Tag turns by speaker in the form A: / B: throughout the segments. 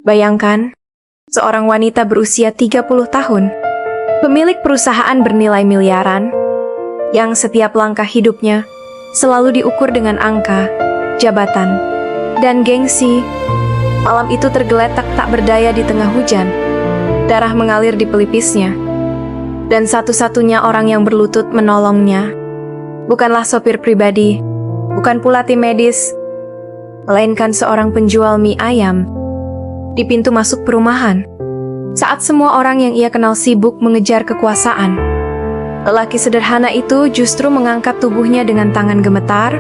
A: Bayangkan, seorang wanita berusia 30 tahun, pemilik perusahaan bernilai miliaran, yang setiap langkah hidupnya selalu diukur dengan angka, jabatan, dan gengsi. Malam itu tergeletak tak berdaya di tengah hujan. Darah mengalir di pelipisnya. Dan satu-satunya orang yang berlutut menolongnya bukanlah sopir pribadi, bukan pula tim medis, melainkan seorang penjual mie ayam di pintu masuk perumahan. Saat semua orang yang ia kenal sibuk mengejar kekuasaan, lelaki sederhana itu justru mengangkat tubuhnya dengan tangan gemetar,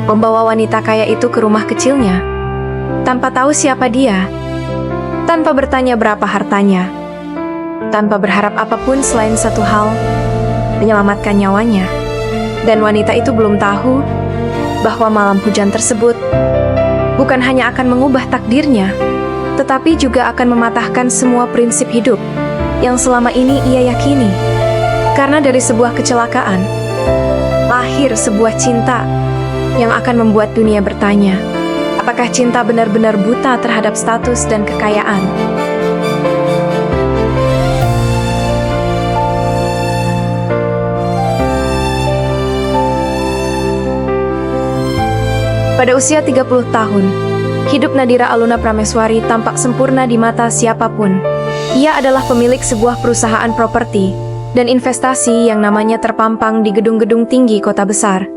A: membawa wanita kaya itu ke rumah kecilnya, tanpa tahu siapa dia, tanpa bertanya berapa hartanya, tanpa berharap apapun selain satu hal, menyelamatkan nyawanya. Dan wanita itu belum tahu bahwa malam hujan tersebut bukan hanya akan mengubah takdirnya, tetapi juga akan mematahkan semua prinsip hidup yang selama ini ia yakini. Karena dari sebuah kecelakaan, lahir sebuah cinta yang akan membuat dunia bertanya, apakah cinta benar-benar buta terhadap status dan kekayaan? Pada usia 30 tahun, hidup Nadira Aluna Prameswari tampak sempurna di mata siapapun. Ia adalah pemilik sebuah perusahaan properti dan investasi yang namanya terpampang di gedung-gedung tinggi kota besar.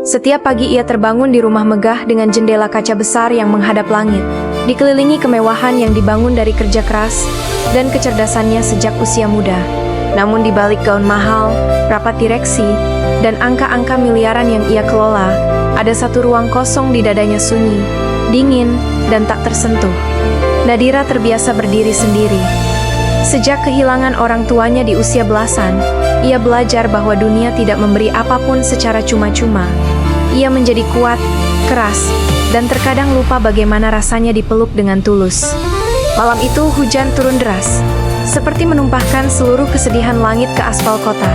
A: Setiap pagi ia terbangun di rumah megah dengan jendela kaca besar yang menghadap langit, dikelilingi kemewahan yang dibangun dari kerja keras dan kecerdasannya sejak usia muda. Namun di balik gaun mahal, rapat direksi, dan angka-angka miliaran yang ia kelola, ada satu ruang kosong di dadanya, sunyi, dingin, dan tak tersentuh. Nadira terbiasa berdiri sendiri. Sejak kehilangan orang tuanya di usia belasan, ia belajar bahwa dunia tidak memberi apapun secara cuma-cuma. Ia menjadi kuat, keras, dan terkadang lupa bagaimana rasanya dipeluk dengan tulus. Malam itu hujan turun deras, seperti menumpahkan seluruh kesedihan langit ke aspal kota.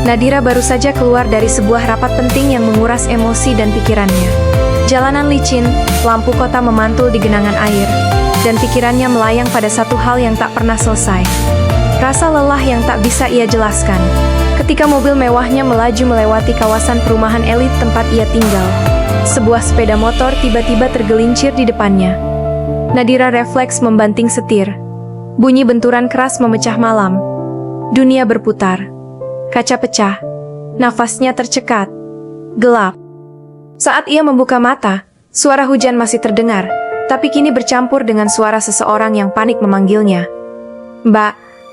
A: Nadira baru saja keluar dari sebuah rapat penting yang menguras emosi dan pikirannya. Jalanan licin, lampu kota memantul di genangan air, dan pikirannya melayang pada satu hal yang tak pernah selesai. Rasa lelah yang tak bisa ia jelaskan. Ketika mobil mewahnya melaju melewati kawasan perumahan elit tempat ia tinggal, sebuah sepeda motor tiba-tiba tergelincir di depannya. Nadira refleks membanting setir. Bunyi benturan keras memecah malam. Dunia berputar. Kaca pecah, nafasnya tercekat, gelap. Saat ia membuka mata, suara hujan masih terdengar, tapi kini bercampur dengan suara seseorang yang panik memanggilnya. "Mbak,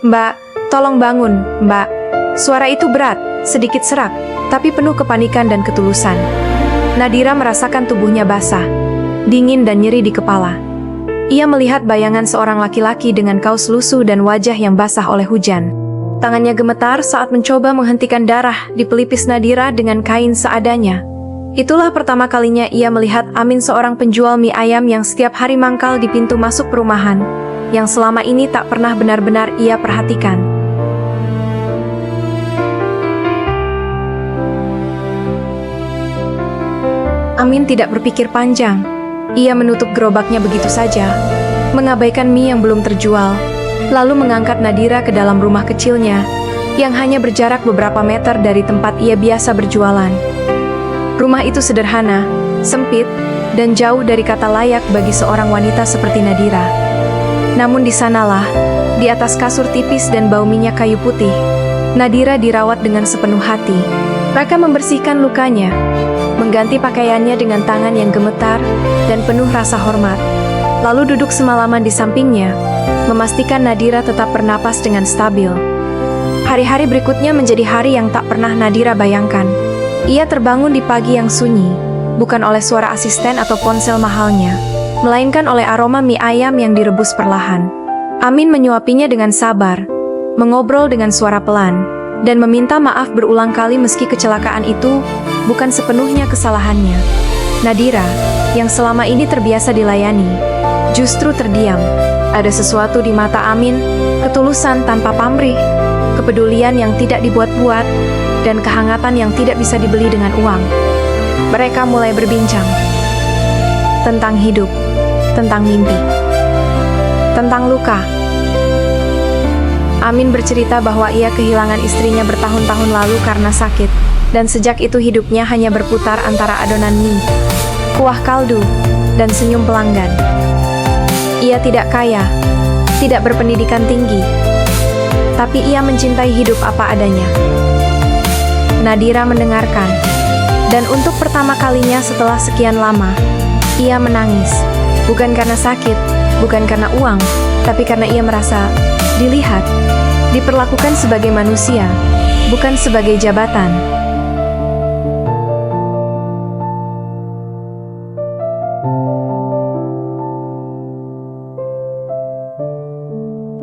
A: Mbak, tolong bangun, Mbak." Suara itu berat, sedikit serak, tapi penuh kepanikan dan ketulusan. Nadira merasakan tubuhnya basah, dingin dan nyeri di kepala. Ia melihat bayangan seorang laki-laki dengan kaos lusuh dan wajah yang basah oleh hujan. Tangannya gemetar saat mencoba menghentikan darah di pelipis Nadira dengan kain seadanya. Itulah pertama kalinya ia melihat Amin, seorang penjual mie ayam yang setiap hari mangkal di pintu masuk perumahan, yang selama ini tak pernah benar-benar ia perhatikan. Amin tidak berpikir panjang. Ia menutup gerobaknya begitu saja, mengabaikan mie yang belum terjual, lalu mengangkat Nadira ke dalam rumah kecilnya, yang hanya berjarak beberapa meter dari tempat ia biasa berjualan. Rumah itu sederhana, sempit, dan jauh dari kata layak bagi seorang wanita seperti Nadira. Namun di sanalah, di atas kasur tipis dan bau minyak kayu putih, Nadira dirawat dengan sepenuh hati. Raka membersihkan lukanya, mengganti pakaiannya dengan tangan yang gemetar dan penuh rasa hormat, lalu duduk semalaman di sampingnya, memastikan Nadira tetap bernapas dengan stabil. Hari-hari berikutnya menjadi hari yang tak pernah Nadira bayangkan. Ia terbangun di pagi yang sunyi, bukan oleh suara asisten atau ponsel mahalnya, melainkan oleh aroma mie ayam yang direbus perlahan. Amin menyuapinya dengan sabar, mengobrol dengan suara pelan, dan meminta maaf berulang kali meski kecelakaan itu bukan sepenuhnya kesalahannya. Nadira, yang selama ini terbiasa dilayani, justru terdiam. Ada sesuatu di mata Amin, ketulusan tanpa pamrih, kepedulian yang tidak dibuat-buat, dan kehangatan yang tidak bisa dibeli dengan uang. Mereka mulai berbincang tentang hidup, tentang mimpi, Tentang luka. Amin bercerita bahwa ia kehilangan istrinya bertahun-tahun lalu karena sakit, dan sejak itu hidupnya hanya berputar antara adonan mie, kuah kaldu, dan senyum pelanggan. Ia tidak kaya, tidak berpendidikan tinggi, tapi ia mencintai hidup apa adanya. Nadira mendengarkan, dan untuk pertama kalinya setelah sekian lama, ia menangis. Bukan karena sakit, bukan karena uang, tapi karena ia merasa dilihat, diperlakukan sebagai manusia, bukan sebagai jabatan.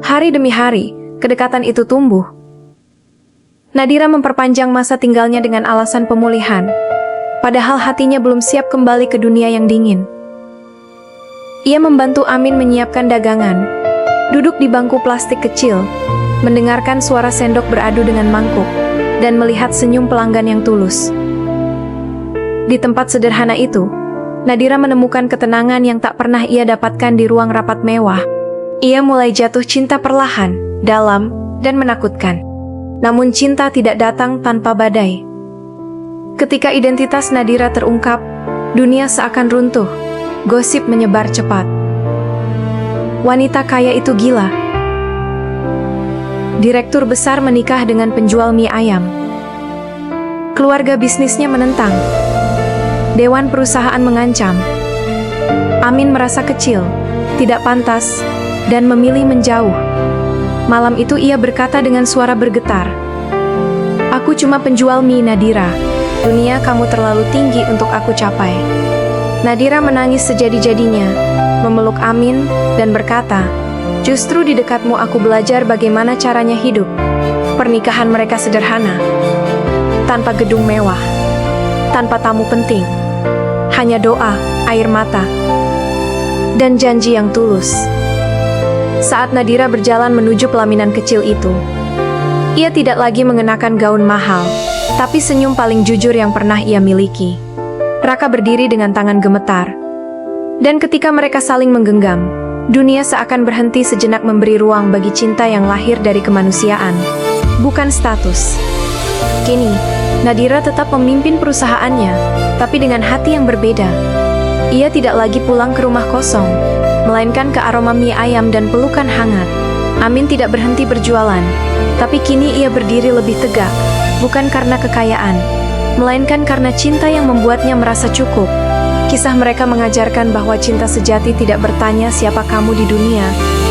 A: Hari demi hari, kedekatan itu tumbuh. Nadira memperpanjang masa tinggalnya dengan alasan pemulihan, padahal hatinya belum siap kembali ke dunia yang dingin. Ia membantu Amin menyiapkan dagangan, duduk di bangku plastik kecil, mendengarkan suara sendok beradu dengan mangkuk, dan melihat senyum pelanggan yang tulus. Di tempat sederhana itu, Nadira menemukan ketenangan yang tak pernah ia dapatkan di ruang rapat mewah. Ia mulai jatuh cinta perlahan, dalam, dan menakutkan. Namun cinta tidak datang tanpa badai. Ketika identitas Nadira terungkap, dunia seakan runtuh. Gosip menyebar cepat. Wanita kaya itu gila. Direktur besar menikah dengan penjual mie ayam. Keluarga bisnisnya menentang. Dewan perusahaan mengancam. Amin merasa kecil, tidak pantas, dan memilih menjauh. Malam itu ia berkata dengan suara bergetar, "Aku cuma penjual mie, Nadira. Dunia kamu terlalu tinggi untuk aku capai." Nadira menangis sejadi-jadinya, memeluk Amin, dan berkata, "Justru di dekatmu aku belajar bagaimana caranya hidup." Pernikahan mereka sederhana, tanpa gedung mewah, tanpa tamu penting, hanya doa, air mata, dan janji yang tulus. Saat Nadira berjalan menuju pelaminan kecil itu, ia tidak lagi mengenakan gaun mahal, tapi senyum paling jujur yang pernah ia miliki. Raka berdiri dengan tangan gemetar. Dan ketika mereka saling menggenggam, dunia seakan berhenti sejenak memberi ruang bagi cinta yang lahir dari kemanusiaan, bukan status. Kini, Nadira tetap memimpin perusahaannya, tapi dengan hati yang berbeda. Ia tidak lagi pulang ke rumah kosong, melainkan ke aroma mie ayam dan pelukan hangat. Amin tidak berhenti berjualan, tapi kini ia berdiri lebih tegak, bukan karena kekayaan, melainkan karena cinta yang membuatnya merasa cukup. Kisah mereka mengajarkan bahwa cinta sejati tidak bertanya siapa kamu di dunia,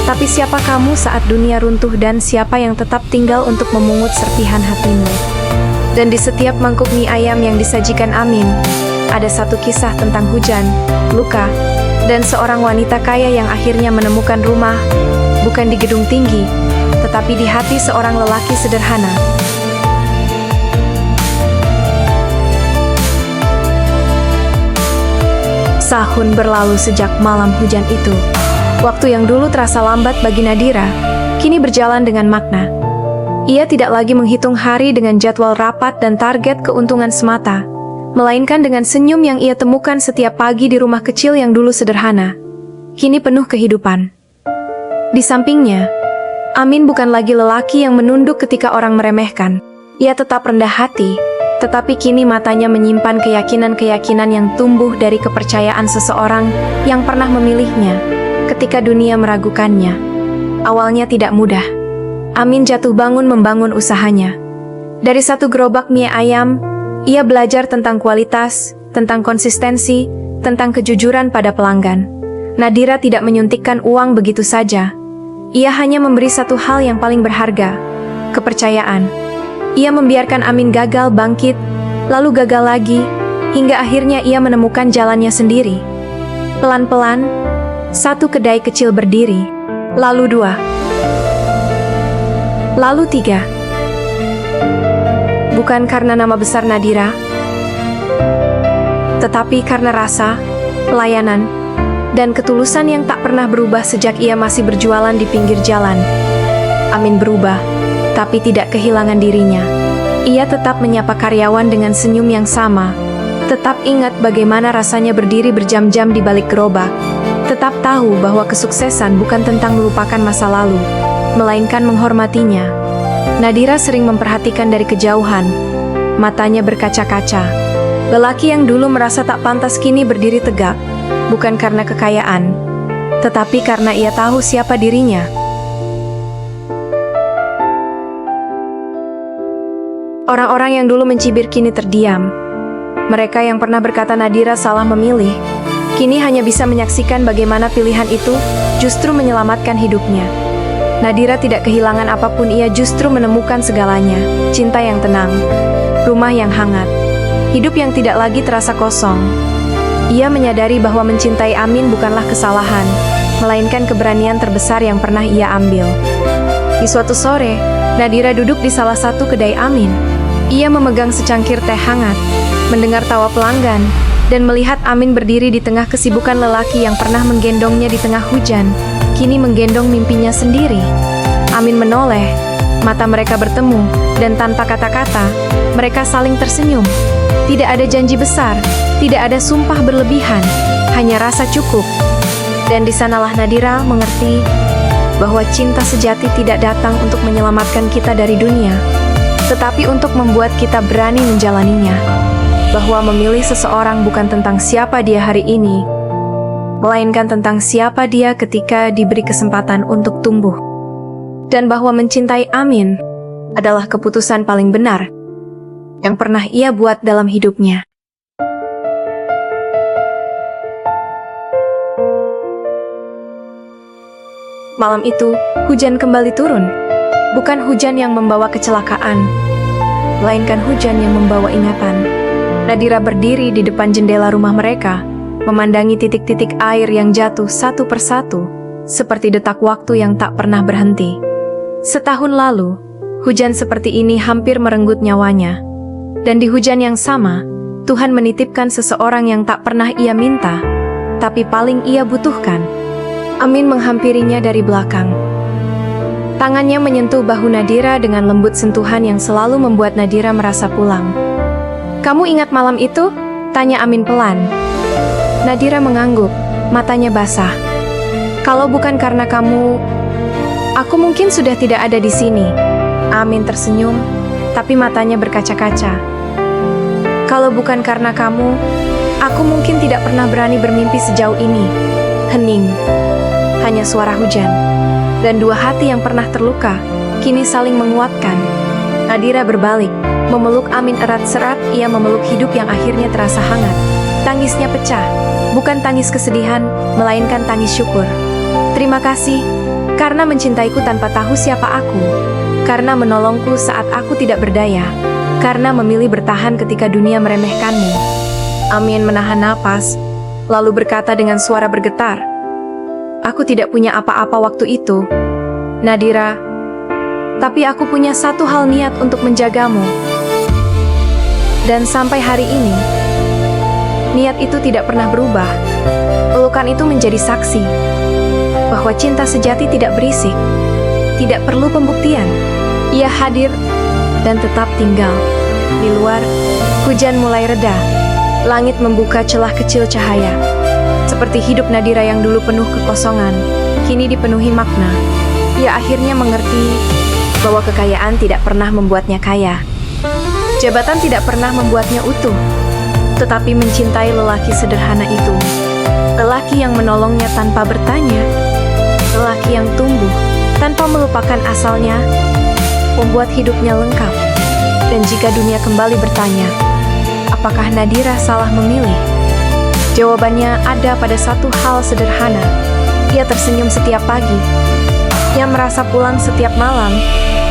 A: tapi siapa kamu saat dunia runtuh dan siapa yang tetap tinggal untuk memungut serpihan hatimu. Dan di setiap mangkuk mie ayam yang disajikan Amin, ada satu kisah tentang hujan, luka, dan seorang wanita kaya yang akhirnya menemukan rumah, bukan di gedung tinggi, tetapi di hati seorang lelaki sederhana. Tahun berlalu sejak malam hujan itu. Waktu yang dulu terasa lambat bagi Nadira, kini berjalan dengan makna. Ia tidak lagi menghitung hari dengan jadwal rapat dan target keuntungan semata, melainkan dengan senyum yang ia temukan setiap pagi di rumah kecil yang dulu sederhana, kini penuh kehidupan. Di sampingnya, Amin bukan lagi lelaki yang menunduk ketika orang meremehkan. Ia tetap rendah hati, tetapi kini matanya menyimpan keyakinan-keyakinan yang tumbuh dari kepercayaan seseorang yang pernah memilihnya ketika dunia meragukannya. Awalnya tidak mudah. Amin jatuh bangun membangun usahanya. Dari satu gerobak mie ayam, ia belajar tentang kualitas, tentang konsistensi, tentang kejujuran pada pelanggan. Nadira tidak menyuntikkan uang begitu saja. Ia hanya memberi satu hal yang paling berharga, kepercayaan. Ia membiarkan Amin gagal bangkit, lalu gagal lagi, hingga akhirnya ia menemukan jalannya sendiri. Pelan-pelan, satu kedai kecil berdiri, lalu dua, lalu tiga. Bukan karena nama besar Nadira, tetapi karena rasa, pelayanan, dan ketulusan yang tak pernah berubah sejak ia masih berjualan di pinggir jalan. Amin berubah, tapi tidak kehilangan dirinya. Ia tetap menyapa karyawan dengan senyum yang sama, tetap ingat bagaimana rasanya berdiri berjam-jam di balik gerobak, Tetap tahu bahwa kesuksesan bukan tentang melupakan masa lalu, melainkan menghormatinya. Nadira sering memperhatikan dari kejauhan, matanya berkaca-kaca. Lelaki yang dulu merasa tak pantas kini berdiri tegak, bukan karena kekayaan, tetapi karena ia tahu siapa dirinya. Orang-orang yang dulu mencibir kini terdiam. Mereka yang pernah berkata Nadira salah memilih, kini hanya bisa menyaksikan bagaimana pilihan itu justru menyelamatkan hidupnya. Nadira tidak kehilangan apapun, ia justru menemukan segalanya. Cinta yang tenang, rumah yang hangat, hidup yang tidak lagi terasa kosong. Ia menyadari bahwa mencintai Amin bukanlah kesalahan, melainkan keberanian terbesar yang pernah ia ambil. Di suatu sore, Nadira duduk di salah satu kedai Amin. Ia memegang secangkir teh hangat, mendengar tawa pelanggan, dan melihat Amin berdiri di tengah kesibukan lelaki yang pernah menggendongnya di tengah hujan, kini menggendong mimpinya sendiri. Amin menoleh, mata mereka bertemu, dan tanpa kata-kata, mereka saling tersenyum. Tidak ada janji besar, tidak ada sumpah berlebihan, hanya rasa cukup. Dan di sanalah Nadira mengerti bahwa cinta sejati tidak datang untuk menyelamatkan kita dari dunia, tetapi untuk membuat kita berani menjalaninya. Bahwa memilih seseorang bukan tentang siapa dia hari ini, melainkan tentang siapa dia ketika diberi kesempatan untuk tumbuh. Dan bahwa mencintai Amin adalah keputusan paling benar yang pernah ia buat dalam hidupnya. Malam itu, hujan kembali turun. Bukan hujan yang membawa kecelakaan, melainkan hujan yang membawa ingatan. Nadira berdiri di depan jendela rumah mereka, memandangi titik-titik air yang jatuh satu persatu, seperti detak waktu yang tak pernah berhenti. Setahun lalu, hujan seperti ini hampir merenggut nyawanya. Dan di hujan yang sama, Tuhan menitipkan seseorang yang tak pernah ia minta, tapi paling ia butuhkan. Amin menghampirinya dari belakang. Tangannya menyentuh bahu Nadira dengan lembut sentuhan yang selalu membuat Nadira merasa pulang. "Kamu ingat malam itu?" tanya Amin pelan. Nadira mengangguk, matanya basah. "Kalau bukan karena kamu, aku mungkin sudah tidak ada di sini." Amin tersenyum, tapi matanya berkaca-kaca. "Kalau bukan karena kamu, aku mungkin tidak pernah berani bermimpi sejauh ini." Hening, hanya suara hujan. Dan dua hati yang pernah terluka, kini saling menguatkan. Nadira berbalik, memeluk Amin erat-erat, ia memeluk hidup yang akhirnya terasa hangat. Tangisnya pecah, bukan tangis kesedihan, melainkan tangis syukur. "Terima kasih, karena mencintaiku tanpa tahu siapa aku, karena menolongku saat aku tidak berdaya, karena memilih bertahan ketika dunia meremehkanmu." Amin menahan napas, lalu berkata dengan suara bergetar, "Aku tidak punya apa-apa waktu itu, Nadira, tapi aku punya satu hal, niat untuk menjagamu. Dan sampai hari ini, niat itu tidak pernah berubah." Pelukan itu menjadi saksi bahwa cinta sejati tidak berisik, tidak perlu pembuktian. Ia hadir dan tetap tinggal. Di luar, hujan mulai reda, langit membuka celah kecil cahaya. Seperti hidup Nadira yang dulu penuh kekosongan, kini dipenuhi makna. Ia akhirnya mengerti bahwa kekayaan tidak pernah membuatnya kaya. Jabatan tidak pernah membuatnya utuh. Tetapi mencintai lelaki sederhana itu, lelaki yang menolongnya tanpa bertanya, lelaki yang tumbuh tanpa melupakan asalnya, membuat hidupnya lengkap. Dan jika dunia kembali bertanya, apakah Nadira salah memilih? Jawabannya ada pada satu hal sederhana. Ia tersenyum setiap pagi, ia merasa pulang setiap malam,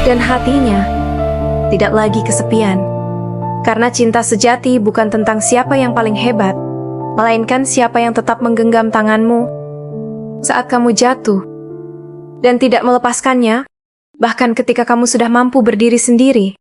A: dan hatinya tidak lagi kesepian. Karena cinta sejati bukan tentang siapa yang paling hebat, melainkan siapa yang tetap menggenggam tanganmu saat kamu jatuh, dan tidak melepaskannya, bahkan ketika kamu sudah mampu berdiri sendiri.